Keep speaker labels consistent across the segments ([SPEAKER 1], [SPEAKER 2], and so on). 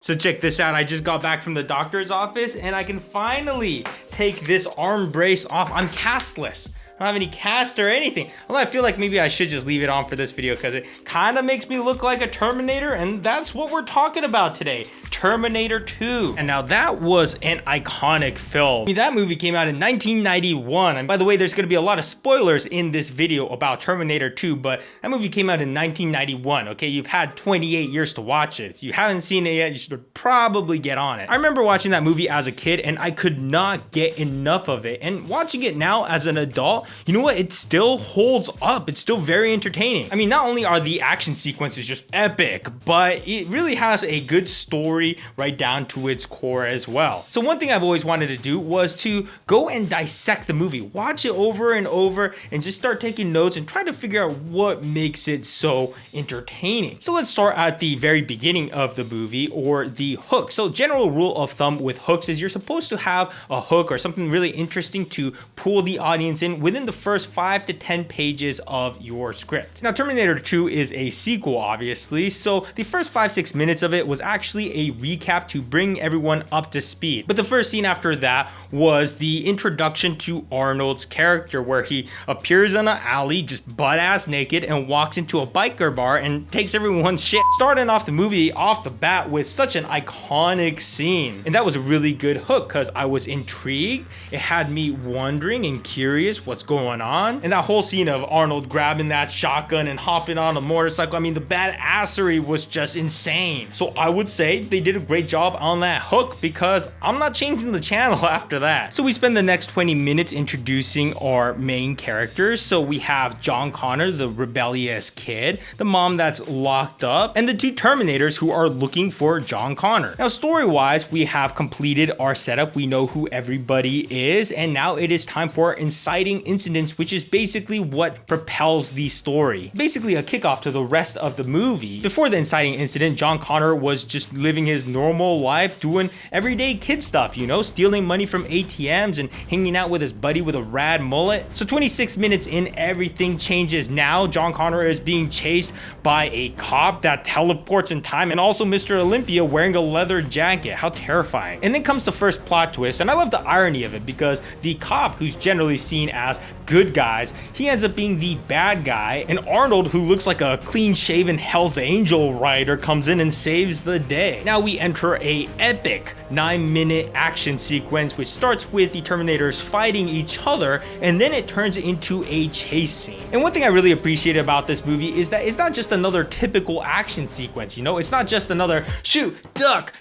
[SPEAKER 1] So check this out, I just got back from the doctor's office and I can finally take this arm brace off. I'm castless. I don't have any cast or anything. Although I feel like maybe I should just leave it on for this video because it kind of makes me look like a Terminator, and that's what we're talking about today. Terminator 2. And now that was an iconic film. I mean, that movie came out in 1991. And by the way, there's going to be a lot of spoilers in this video about Terminator 2, but that movie came out in 1991, okay? You've had 28 years to watch it. If you haven't seen it yet, you should probably get on it. I remember watching that movie as a kid and I could not get enough of it. And watching it now as an adult, you know what? It still holds up. It's still very entertaining. I mean, not only are the action sequences just epic, but it really has a good story right down to its core as well. So one thing I've always wanted to do was to go and dissect the movie, watch it over and over and just start taking notes and try to figure out what makes it so entertaining. So let's start at the very beginning of the movie, or the hook. So general rule of thumb with hooks is you're supposed to have a hook or something really interesting to pull the audience in within the first 5 to 10 pages of your script. Now, Terminator 2 is a sequel, obviously, so the first 5-6 minutes of it was actually a recap to bring everyone up to speed. But the first scene after that was the introduction to Arnold's character, where he appears in an alley just butt-ass naked and walks into a biker bar and takes everyone's shit, starting off the movie off the bat with such an iconic scene. And that was a really good hook because I was intrigued. It had me wondering and curious what's going on. And that whole scene of Arnold grabbing that shotgun and hopping on a motorcycle, I mean, the badassery was just insane. So I would say they did a great job on that hook, because I'm not changing the channel after that. So we spend the next 20 minutes introducing our main characters. So we have John Connor, the rebellious kid, the mom that's locked up, and the two Terminators who are looking for John Connor. Now, story-wise, we have completed our setup. We know who everybody is, and now it is time for inciting incidents, which is basically what propels the story. Basically a kickoff to the rest of the movie. Before the inciting incident, John Connor was just living his normal life, doing everyday kid stuff, you know, stealing money from ATMs and hanging out with his buddy with a rad mullet. So 26 minutes in, everything changes. Now John Connor is being chased by a cop that teleports in time, and also Mr. Olympia wearing a leather jacket. How terrifying. And then comes the first plot twist, and I love the irony of it, because the cop, who's generally seen as good guys, he ends up being the bad guy, and Arnold, who looks like a clean-shaven Hell's Angel rider, comes in and saves the day. Now we enter a epic 9-minute action sequence, which starts with the Terminators fighting each other, and then it turns into a chase scene. And one thing I really appreciate about this movie is that it's not just another typical action sequence, you know? It's not just another shoot, duck,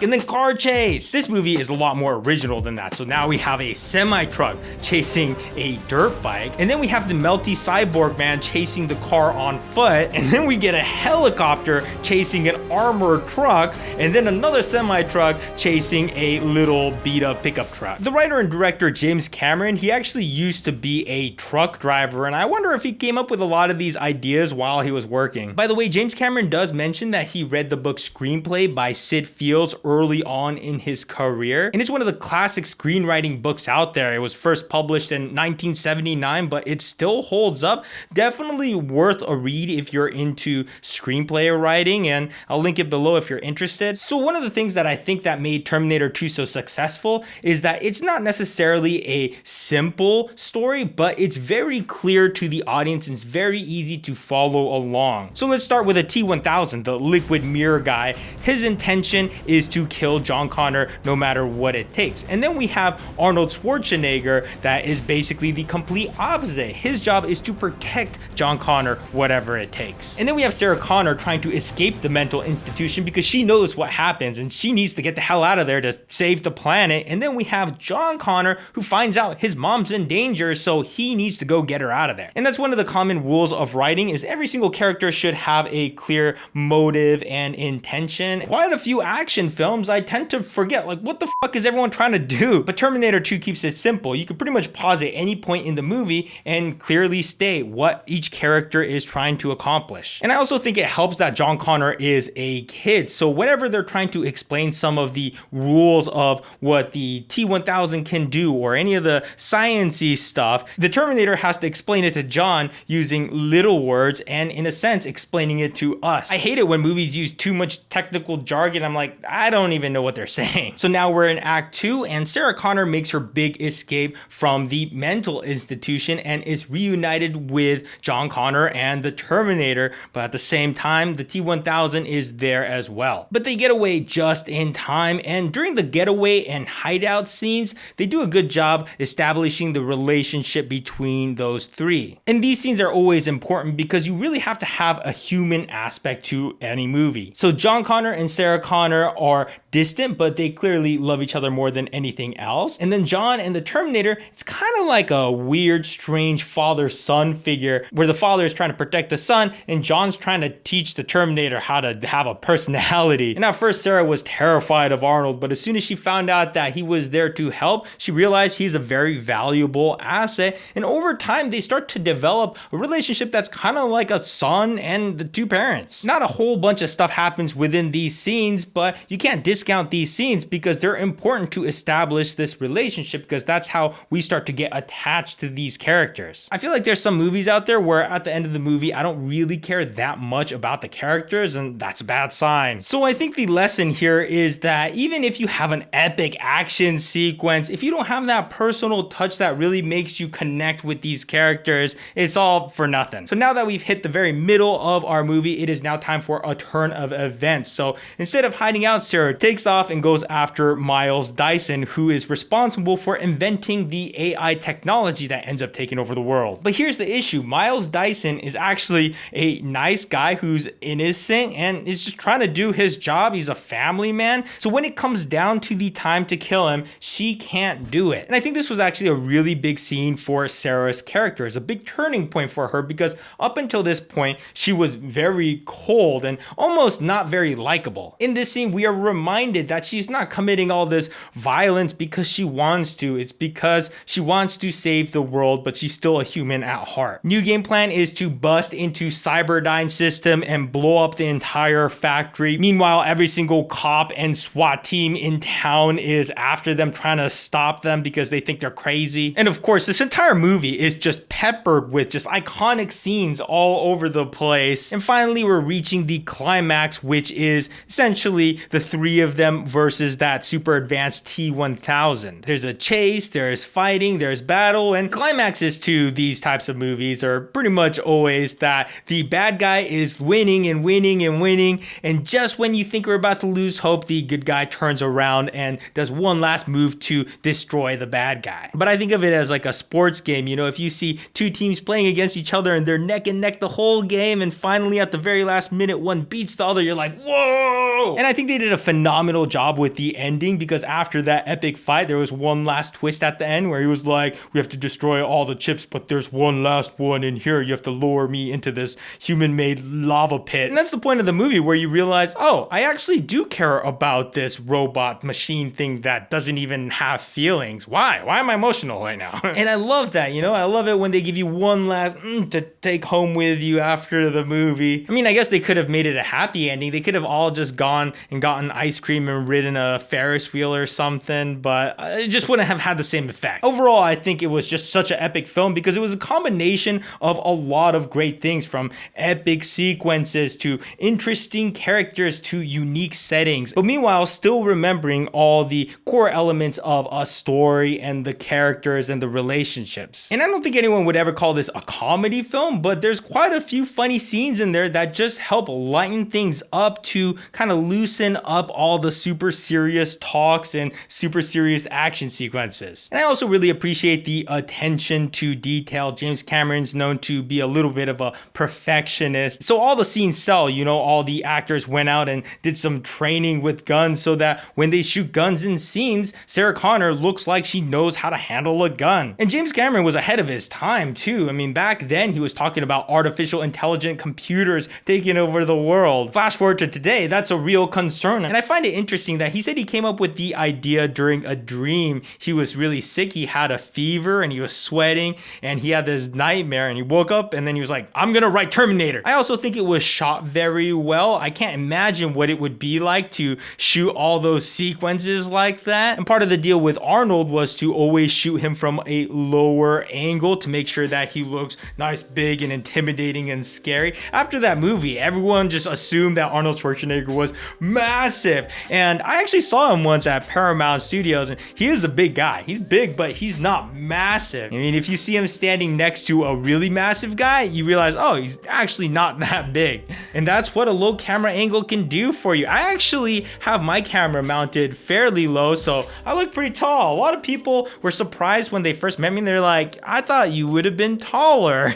[SPEAKER 1] and then car chase. This movie is a lot more original than that. So now we have a semi-truck chasing a dirt bike, and then we have the melty cyborg man chasing the car on foot, and then we get a helicopter chasing an armored truck, and then another semi-truck chasing a little beat-up pickup truck. The writer and director James Cameron, he actually used to be a truck driver, and I wonder if he came up with a lot of these ideas while he was working. By the way, James Cameron does mention that he read the book Screenplay by Sid Fields early on in his career, and it's one of the classic screenwriting books out there. It was first published in 1979, but it still holds up. Definitely worth a read if you're into screenplay writing, and I'll link it below if you're interested. So one of the things that I think that made Terminator 2 so successful is that it's not necessarily a simple story, but it's very clear to the audience and it's very easy to follow along. So let's start with a T-1000, the liquid mirror guy. His intention is to kill John Connor no matter what it takes. And then we have Arnold Schwarzenegger, that is basically the complete opposite. His job is to protect John Connor whatever it takes. And then we have Sarah Connor trying to escape the mental institution because she knows what happens and she needs to get the hell out of there to save the planet. And then we have John Connor, who finds out his mom's in danger, so he needs to go get her out of there. And that's one of the common rules of writing, is every single character should have a clear motive and intention. Quite a few action films, I tend to forget, like, what the fuck is everyone trying to do? But Terminator 2 keeps it simple. You can pretty much pause it any point in the movie and clearly state what each character is trying to accomplish. And I also think it helps that John Connor is a kid, so whenever they're trying to explain some of the rules of what the T-1000 can do or any of the sciencey stuff, the Terminator has to explain it to John using little words and, in a sense, explaining it to us. I hate it when movies use too much technical jargon. I'm like, I don't even know what they're saying. So now we're in Act 2, and Sarah Connor makes her big escape from the mental institution and is reunited with John Connor and the Terminator, but at the same time, the T-1000 is there as well. But they get away just in time, and during the getaway and hideout scenes, they do a good job establishing the relationship between those three. And these scenes are always important because you really have to have a human aspect to any movie. So John Connor and Sarah Connor are distant, but they clearly love each other more than anything else. And then John and the Terminator, it's kind of like a weird, strange father-son figure where the father is trying to protect the son and John's trying to teach the Terminator how to have a personality. And at first, Sarah was terrified of Arnold, but as soon as she found out that he was there to help, she realized he's a very valuable asset. And over time, they start to develop a relationship that's kind of like a son and the two parents. Not a whole bunch of stuff happens within these scenes, but you can't discount these scenes because they're important to establish this relationship, because that's how we start to get attached to these characters. I feel like there's some movies out there where at the end of the movie, I don't really care that much about the characters, and that's a bad sign. So I think the lesson here is that even if you have an epic action sequence, if you don't have that personal touch that really makes you connect with these characters, it's all for nothing. So now that we've hit the very middle of our movie, it is now time for a turn of events. So instead of hiding out, Sarah takes off and goes after Miles Dyson, who is responsible for inventing the AI technology that ends up taking over the world. But here's the issue. Miles Dyson is actually a nice guy who's innocent and is just trying to do his job. He's a family man. So when it comes down to the time to kill him, she can't do it. And I think this was actually a really big scene for Sarah's character. It's a big turning point for her because up until this point, she was very cold and almost not very likable. In this scene, we are reminded that she's not committing all this violence because she wants to. It's because she wants to save the world, but she's still a human at heart. New game plan is to bust into Cyberdyne system and blow up the entire factory. Meanwhile, every single cop and SWAT team in town is after them, trying to stop them because they think they're crazy. And of course, this entire movie is just peppered with just iconic scenes all over the place. And finally, we're reaching the climax, which is essentially the three of them versus that super advanced T-1000. There's a chase, there's fighting, there's battle, and climaxes to these types of movies are pretty much always that the bad guy is winning and winning and winning, and just when you think we're about to lose hope, the good guy turns around and does one last move to destroy the bad guy. But I think of it as like a sports game. You know, if you see two teams playing against each other and they're neck and neck the whole game, and finally at the very last minute one beats the other, you're like, whoa! And I think they did a phenomenal job with the ending, because after that epic fight, there was one last twist at the end where he was like, we have to destroy all the chips, but there's one last one in here. You have to lower me into this human-made lava pit. And that's the point of the movie, where you realize, oh, I actually do care about this robot machine thing that doesn't even have feelings. Why? Why am I emotional right now? And I love that, you know? I love it when they give you one last to take home with you after the movie. I mean, I guess they could have made it a happy ending. They could have all just gone and gotten ice cream and ridden a Ferris wheel or something, but it just wouldn't have had the same effect. Overall, I think it was just such an epic film because it was a combination of a lot of great things, from epic sequences to interesting characters to unique settings, but meanwhile still remembering all the core elements of a story and the characters and the relationships. And I don't think anyone would ever call this a comedy film, but there's quite a few funny scenes in there that just help lighten things up to kind of loosen up all the super serious talks and super serious action sequences. And I also really appreciate the attention to detail. James Cameron's known to be a little bit of a perfectionist, so all the scenes sell. You know, all the actors went out and did some training with guns so that when they shoot guns in scenes, Sarah Connor looks like she knows how to handle a gun. And James Cameron was ahead of his time too. I mean, back then he was talking about artificial intelligent computers taking over the world. Flash forward to today, that's a real concern. And I find find it interesting that he said he came up with the idea during a dream. He was really sick. He had a fever and he was sweating and he had this nightmare and he woke up and then he was like, I'm gonna write Terminator. I also think it was shot very well. I can't imagine what it would be like to shoot all those sequences like that. And part of the deal with Arnold was to always shoot him from a lower angle to make sure that he looks nice, big, and intimidating and scary. After that movie, everyone just assumed that Arnold Schwarzenegger was massive. And I actually saw him once at Paramount Studios, and he is a big guy. He's big, but he's not massive. I mean, if you see him standing next to a really massive guy, you realize, oh, he's actually not that big. And that's what a low camera angle can do for you. I actually have my camera mounted fairly low, so I look pretty tall. A lot of people were surprised when they first met me. They're like, I thought you would have been taller.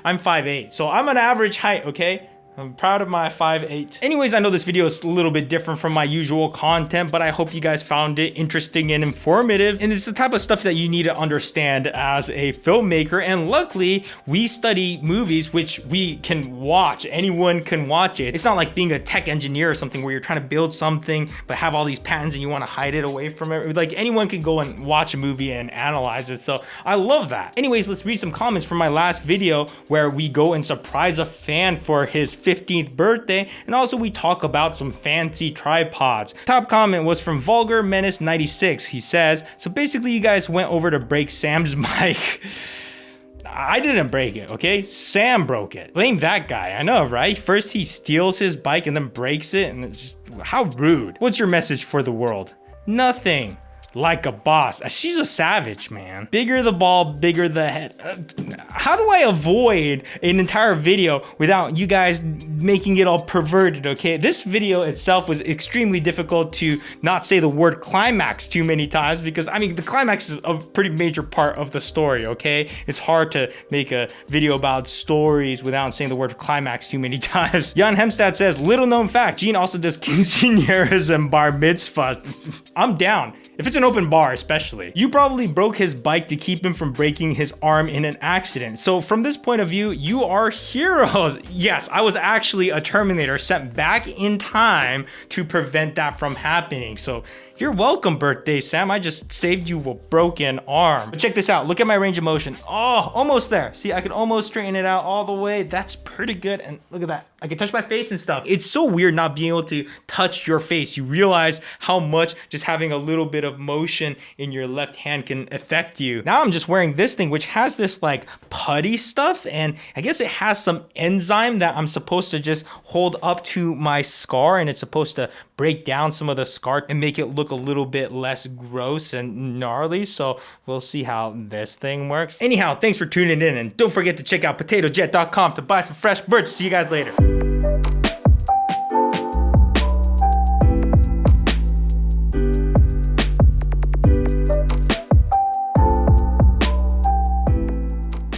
[SPEAKER 1] I'm 5'8", so I'm an average height, okay? I'm proud of my 5'8". Anyways, I know this video is a little bit different from my usual content, but I hope you guys found it interesting and informative. And it's the type of stuff that you need to understand as a filmmaker. And luckily, we study movies, which we can watch. Anyone can watch it. It's not like being a tech engineer or something where you're trying to build something, but have all these patents and you want to hide it away from it. Like anyone can go and watch a movie and analyze it. So I love that. Anyways, let's read some comments from my last video where we go and surprise a fan for his 15th birthday, and also we talk about some fancy tripods. Top comment was from Vulgar Menace 96. He says, so basically you guys went over to break Sam's mic. I didn't break it, okay? Sam broke it. Blame that guy. I know, right? First he steals his bike and then breaks it, and it's just, how rude. What's your message for the world? Nothing. Like a boss. She's a savage, man. Bigger the ball, bigger the head. How do I avoid an entire video without you guys making it all perverted, okay? This video itself was extremely difficult to not say the word climax too many times because, I mean, the climax is a pretty major part of the story, okay? It's hard to make a video about stories without saying the word climax too many times. Jan Hemstad says, little known fact, Gene also does quinceañeras and bar mitzvahs. I'm down. If it's an open bar, especially. You probably broke his bike to keep him from breaking his arm in an accident. So from this point of view, you are heroes. Yes, I was actually a Terminator sent back in time to prevent that from happening. So you're welcome, birthday Sam. I just saved you a broken arm. But check this out. Look at my range of motion. Oh, almost there. See, I could almost straighten it out all the way. That's pretty good. And look at that. I can touch my face and stuff. It's so weird not being able to touch your face. You realize how much just having a little bit of motion in your left hand can affect you. Now I'm just wearing this thing, which has this like putty stuff. And I guess it has some enzyme that I'm supposed to just hold up to my scar. And it's supposed to break down some of the scar and make it look a little bit less gross and gnarly. So we'll see how this thing works. Anyhow, thanks for tuning in, and don't forget to check out potatojet.com to buy some fresh merch. See you guys later.